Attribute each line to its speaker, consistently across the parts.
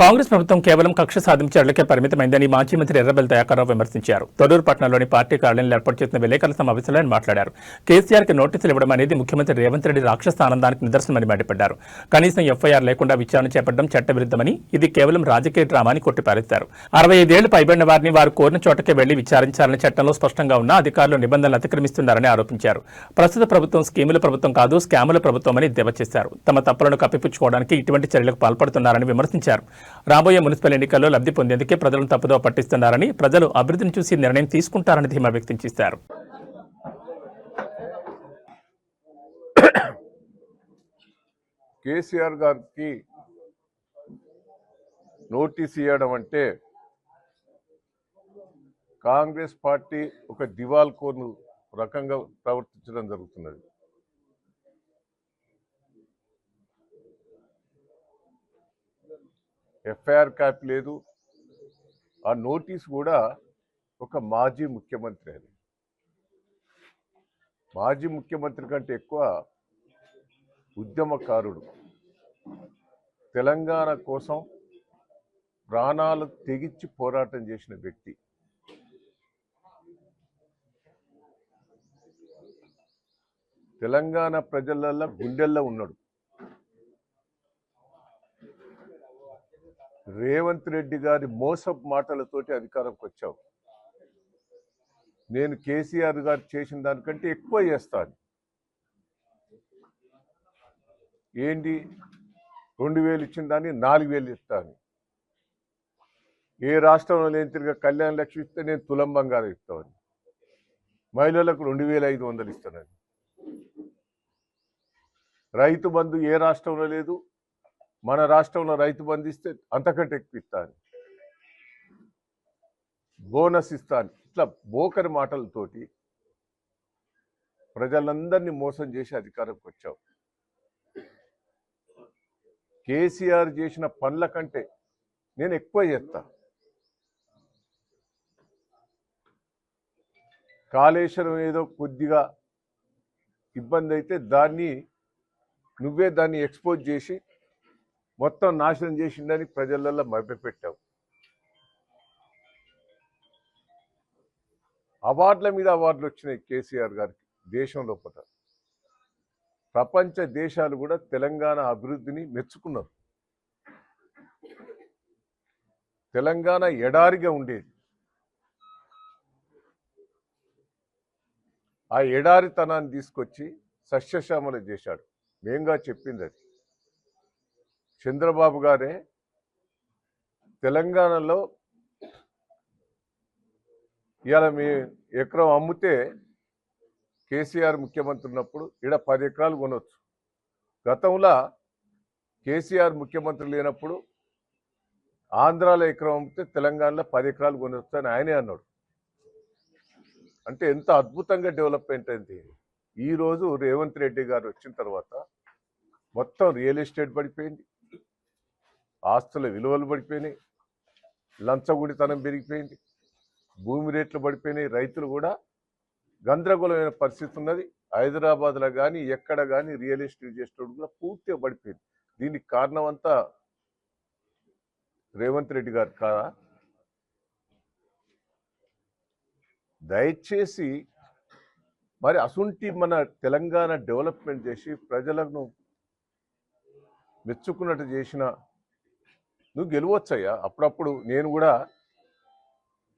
Speaker 1: కాంగ్రెస్ ప్రభుత్వం కేవలం కక్ష సాధింపు చర్యలకే పరిమితమైందని మాజీ మంత్రి ఎర్రబెల్లి దయాకర్రావు విమర్శించారు. తొర్రూరు పట్టణంలోని పార్టీ కార్యాలయంలో ఏర్పాటు చేసిన విలేకరుల సమావేశంలో ఆయన మాట్లాడారు. కేసీఆర్కి నోటీసులు ఇవ్వడం అనేది ముఖ్యమంత్రి రేవంత్ రెడ్డి రాక్షస ఆనందానికి నిదర్శనమని మండిపడ్డారు. కనీసం ఎఫ్ఐఆర్ లేకుండా విచారణ చేపట్టడం చట్టవిరుద్ధమని, ఇది కేవలం రాజకీయ డ్రామాని కొట్టిపారేశారు. 65 ఏళ్లు పైబడిన వారిని వారు కోరిన చోటకే వెళ్లి విచారించాలని చట్టంలో స్పష్టంగా ఉన్న అధికారులు నిబంధనలు అతిక్రమిస్తున్నారని ఆరోపించారు. ప్రస్తుత ప్రభుత్వం స్కీముల ప్రభుత్వం కాదు, స్కాముల ప్రభుత్వమని ఎద్దేవా చేశారు. తమ తప్పులను కప్పిపుచ్చుకోవడానికి ఇటువంటి చర్యలకు పాల్పడుతున్నారని విమర్శించారు. రాబోయే మున్సిపల్ ఎన్నికల్లో లబ్ధి పొందేందుకే ప్రజలను తప్పుదోవ పట్టిస్తున్నారని, ప్రజలు అభివృద్ధిని చూసి నిర్ణయం తీసుకుంటారని ధీమా వ్యక్తం చేశారు.
Speaker 2: కేసీఆర్ గారికి నోటీస్ ఇవ్వడం అంటే కాంగ్రెస్ పార్టీ ఒక దివాల్కోను రకంగా ప్రవర్తించడం జరుగుతున్నది. ఎఫ్ఐఆర్ కాపీ లేదు. ఆ నోటీస్ కూడా ఒక మాజీ ముఖ్యమంత్రి అని, మాజీ ముఖ్యమంత్రి కంటే ఎక్కువ ఉద్యమకారుడు, తెలంగాణ కోసం ప్రాణాలు తెగించి పోరాటం చేసిన వ్యక్తి. తెలంగాణ ప్రజల గుండెల్లో ఉన్నాడు. రేవంత్ రెడ్డి గారి మోసపు మాటలతోటి అధికారంకి వచ్చావు. నేను కేసీఆర్ గారు చేసిన దానికంటే ఎక్కువ చేస్తాను. ఏంటి 2000 ఇచ్చిన దాన్ని 4000 ఇస్తాను. ఏ రాష్ట్రంలో లేని తిరిగి కళ్యాణ లక్ష్మి ఇస్తే నేను తులం బంగారం ఇస్తాను. మహిళలకు 2500 ఇస్తానని. రైతు బంధు ఏ రాష్ట్రంలో లేదు, మన రాష్ట్రంలో రైతు బంధు ఇస్తే అంతకంటే ఎక్కువ ఇస్తాను. బోనస్ ఇస్తాను. ఇట్లా బోకరి మాటలతోటి ప్రజలందరినీ మోసం చేసి అధికారంకి వచ్చావు. కేసీఆర్ చేసిన పనుల కంటే నేను ఎక్కువ చేస్తా. కాళేశ్వరం ఏదో కొద్దిగా ఇబ్బంది అయితే నువ్వే దాన్ని ఎక్స్పోజ్ చేసి మొత్తం నాశనం చేసిందని ప్రజలలో మభ్యపెట్టావు. అవార్డుల మీద అవార్డులు వచ్చినాయి కేసీఆర్ గారికి దేశం లోపల. ప్రపంచ దేశాలు కూడా తెలంగాణ అభివృద్ధిని మెచ్చుకున్నారు. తెలంగాణ ఎడారిగా ఉండేది. ఆ ఎడారితనాన్ని తీసుకొచ్చి సస్యశ్యామల చేశాడు. మేంగా చెప్పింది అది. చంద్రబాబు గారే తెలంగాణలో ఇవాళ మీ ఎకరం అమ్మితే కేసీఆర్ ముఖ్యమంత్రి ఉన్నప్పుడు ఇక్కడ 10 ఎకరాలు కొనవచ్చు. గతంలో కేసీఆర్ ముఖ్యమంత్రి లేనప్పుడు ఆంధ్రాలో ఎకరం అమ్మితే తెలంగాణలో 10 ఎకరాలు కొనవచ్చు అని ఆయనే అన్నాడు. అంటే ఎంత అద్భుతంగా డెవలప్మెంట్ అయింది. ఈరోజు రేవంత్ రెడ్డి గారు వచ్చిన తర్వాత మొత్తం రియల్ ఎస్టేట్ పడిపోయింది, ఆస్తుల విలువలు పడిపోయినాయి, లంచగుడితనం పెరిగిపోయింది, భూమి రేట్లు పడిపోయినాయి. రైతులు కూడా గందరగోళమైన పరిస్థితి ఉన్నది. హైదరాబాద్లో కానీ ఎక్కడ కానీ రియల్ ఎస్టేట్ చేసేటప్పుడు కూడా పూర్తిగా పడిపోయింది. దీనికి కారణం అంతా రేవంత్ రెడ్డి గారు కాదా? దయచేసి మరి అసుంటి మన తెలంగాణ డెవలప్మెంట్ చేసి ప్రజలను మెచ్చుకున్నట్టు చేసిన నువ్వు గెలవచ్చయ్యా. అప్పుడప్పుడు నేను కూడా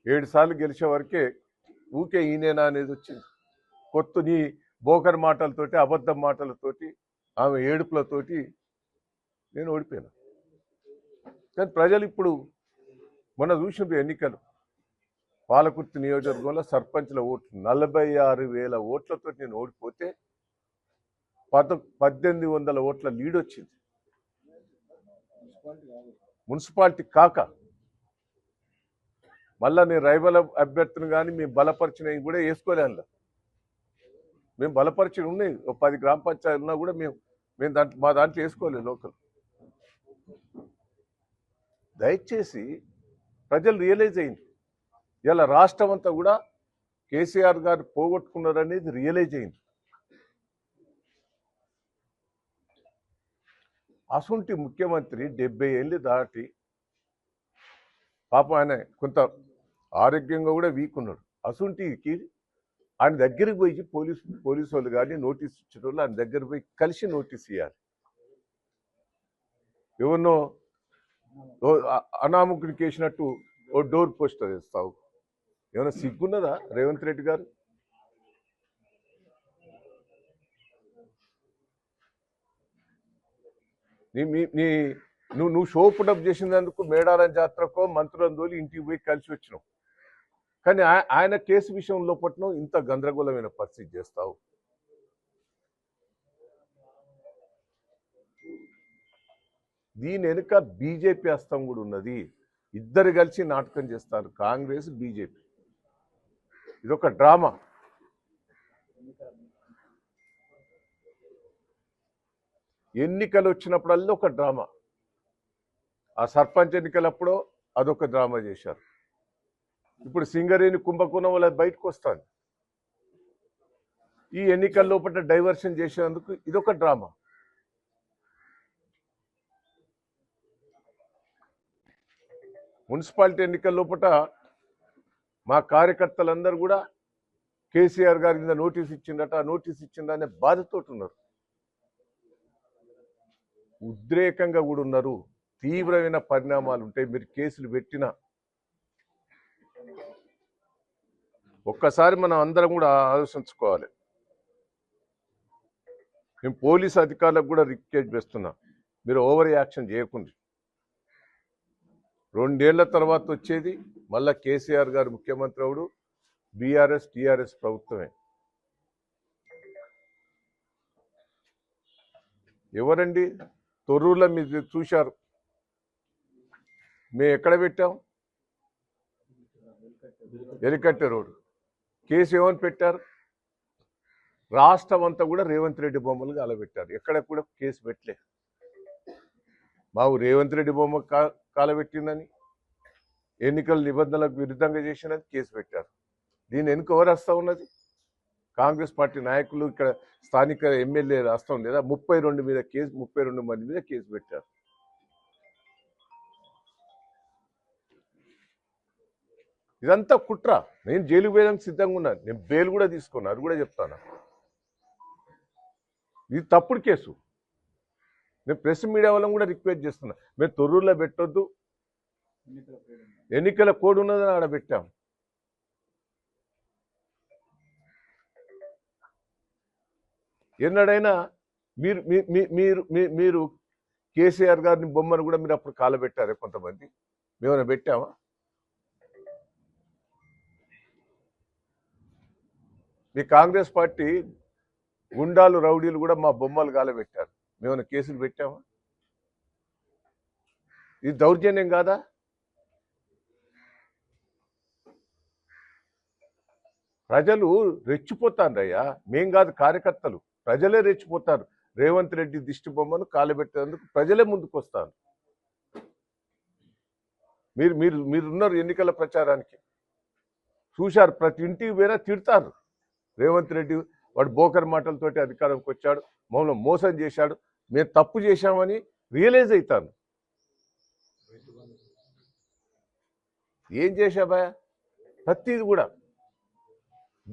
Speaker 2: 7 సార్లు గెలిచే వరకే ఊకే ఈయనేనా అనేది వచ్చింది. కొత్త నీ బోకర్ మాటలతోటి, అబద్ధం మాటలతోటి, ఆమె ఏడుపులతోటి నేను ఓడిపోయాను. కానీ ప్రజలు ఇప్పుడు మొన్న చూసిన ఎన్నికలు పాలకుర్తి నియోజకవర్గంలో సర్పంచ్ల ఓట్లు 46,000 ఓట్లతో నేను ఓడిపోతే 1800 ఓట్ల లీడ్ వచ్చింది. మున్సిపాలిటీ కాక మళ్ళా నేను రైవల్ అభ్యర్థిని కానీ మేము బలపరిచినవి కూడా వేసుకోలేను. మేము బలపరిచి ఉన్నాయి 10 గ్రామ పంచాయతీలు ఉన్నా కూడా మేము మా దాంట్లో వేసుకోలేదు లోకల్. దయచేసి ప్రజలు రియలైజ్ అయింది. ఇలా రాష్ట్రం అంతా కూడా కేసీఆర్ గారు పోగొట్టుకున్నారనేది రియలైజ్ అయింది. అసొంటి ముఖ్యమంత్రి 70 ఏళ్ళు దాటి పాపం ఆయన కొంత ఆరోగ్యంగా కూడా వీక్ ఉన్నాడు. అసుంటికి ఆయన దగ్గరికి పోయి పోలీసు వాళ్ళు కానీ నోటీస్ ఇచ్చిన వాళ్ళు ఆయన దగ్గర పోయి కలిసి నోటీస్ ఇవ్వాలి. ఎవరినో అనామకుడికి వేసినట్టు ఓ డోర్ పోస్టర్ వేస్తావు. ఏమైనా సిగ్గున్నదా రేవంత్ రెడ్డి గారు? నువ్వు షో పుటప్ చేసినందుకు మేడారం జాతరకో మంత్రులను తోలి ఇంటికి పోయి కలిసి వచ్చినావు. కానీ ఆయన కేసు విషయంలో పట్టిన ఇంత గందరగోళమైన పరిస్థితి చేస్తావు. దీని వెనుక బీజేపీ హస్తం కూడా ఉన్నది. ఇద్దరు కలిసి నాటకం చేస్తారు, కాంగ్రెస్ బీజేపీ. ఇదొక డ్రామా. ఎన్నికలు వచ్చినప్పుడల్లా ఒక డ్రామా. ఆ సర్పంచ్ ఎన్నికలప్పుడు అదొక డ్రామా చేశారు. ఇప్పుడు సింగరేణి కుంభకోణం వల్ల బయటకు వస్తుంది. ఈ ఎన్నికల లోపల డైవర్షన్ చేసేందుకు ఇదొక డ్రామా. మున్సిపాలిటీ ఎన్నికల లోపల మా కార్యకర్తలందరూ కూడా కేసీఆర్ గారి కింద నోటీస్ ఇచ్చిందట, నోటీస్ ఇచ్చిందనే బాధతో ఉన్నారు. ఉద్రేకంగా కూడా ఉన్నారు. తీవ్రమైన పరిణామాలు ఉంటాయి మీరు కేసులు పెట్టినా. ఒక్కసారి మనం అందరం కూడా ఆలోచించుకోవాలి. మేము పోలీసు అధికారులకు కూడా రిక్వెస్ట్ చేస్తున్నాం, మీరు ఓవర్ యాక్షన్ చేయకుండా. 2 ఏళ్ల తర్వాత వచ్చేది మళ్ళా కేసీఆర్ గారు ముఖ్యమంత్రి అవుడు, బీఆర్ఎస్ టీఆర్ఎస్ ప్రభుత్వమే. ఎవరండి తొర్రూరులో మీరు చూశారు, మేము ఎక్కడ పెట్టాం? ఎలికట్టె రోడ్డు. కేసు ఏమని పెట్టారు? రాష్ట్రం అంతా కూడా రేవంత్ రెడ్డి బొమ్మలు కాలబెట్టారు. ఎక్కడ కూడా కేసు పెట్టలే. మాకు రేవంత్ రెడ్డి బొమ్మ కాలబెట్టిందని, ఎన్నికల నిబంధనలకు విరుద్ధంగా చేసినది కేసు పెట్టారు. దీని వెనుక ఎవరు వస్తూ ఉన్నది? కాంగ్రెస్ పార్టీ నాయకులు, ఇక్కడ స్థానిక ఎమ్మెల్యే రాష్ట్రం లేదా 32 మంది మీద కేసు పెట్టారు. ఇదంతా కుట్ర. నేను జైలుకు పోయడానికి సిద్ధంగా ఉన్నాను. నేను బెయిల్ కూడా తీసుకున్నాను, అది కూడా చెప్తాను. ఇది తప్పుడు కేసు. నేను ప్రెస్ మీడియా వాళ్ళని కూడా రిక్వెస్ట్ చేస్తున్నా, మేము తొర్రూరులో పెట్టొద్దు, ఎన్నికల కోడ్ ఉన్నదని ఆడ పెట్టాం. ఎన్నడైనా మీరు కేసీఆర్ గారిని బొమ్మను కూడా మీరు అప్పుడు కాలబెట్టారే కొంతమంది, మేమైనా పెట్టామా? మీ కాంగ్రెస్ పార్టీ గుండాలు రౌడీలు కూడా మా బొమ్మలు కాలబెట్టారు, మేమైనా కేసులు పెట్టామా? ఇది దౌర్జన్యం కాదా? ప్రజలు రెచ్చిపోతారయ్యా, మేం కాదు కార్యకర్తలు, ప్రజలే రెచ్చిపోతారు. రేవంత్ రెడ్డి దిష్టి బొమ్మను కాలబెట్టేందుకు ప్రజలే ముందుకు వస్తారు. మీరున్నారు ఎన్నికల ప్రచారానికి, చూశారు. ప్రతి ఇంటికి వేరే తిడతారు. రేవంత్ రెడ్డి వాడు బోకర్ మాటలతోటి అధికారంకి వచ్చాడు, మమ్మల్ని మోసం చేశాడు, మేము తప్పు చేశామని రియలైజ్ అవుతాను. ఏం చేశావా? ప్రతిది కూడా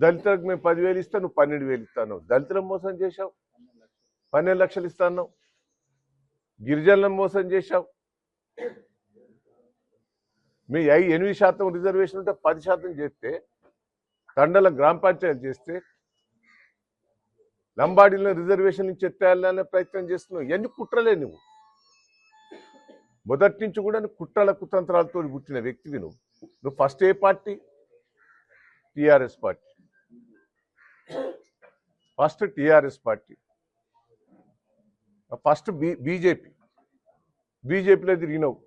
Speaker 2: దళితులకు మేము 10,000 ఇస్తా, నువ్వు 12,000 ఇస్తాను. దళితులను మోసం చేశావు, 12 లక్షలు ఇస్తాను. గిరిజనులను మోసం చేశావు. మీ 8% రిజర్వేషన్ ఉంటే 10% చేస్తే, తండల గ్రామ పంచాయతీ చేస్తే, లంబాడీలో రిజర్వేషన్ నుంచి ఎత్తేయాలనే ప్రయత్నం చేస్తున్నావు. ఇవన్నీ కుట్రలే. నువ్వు మొదటి నుంచి కూడా కుట్రల కుతంత్రాలతో పుట్టిన వ్యక్తివి. నువ్వు ఫస్ట్ ఏ పార్టీ? TRS party. First TRS party, first బీజేపీలో తిరిగినావు.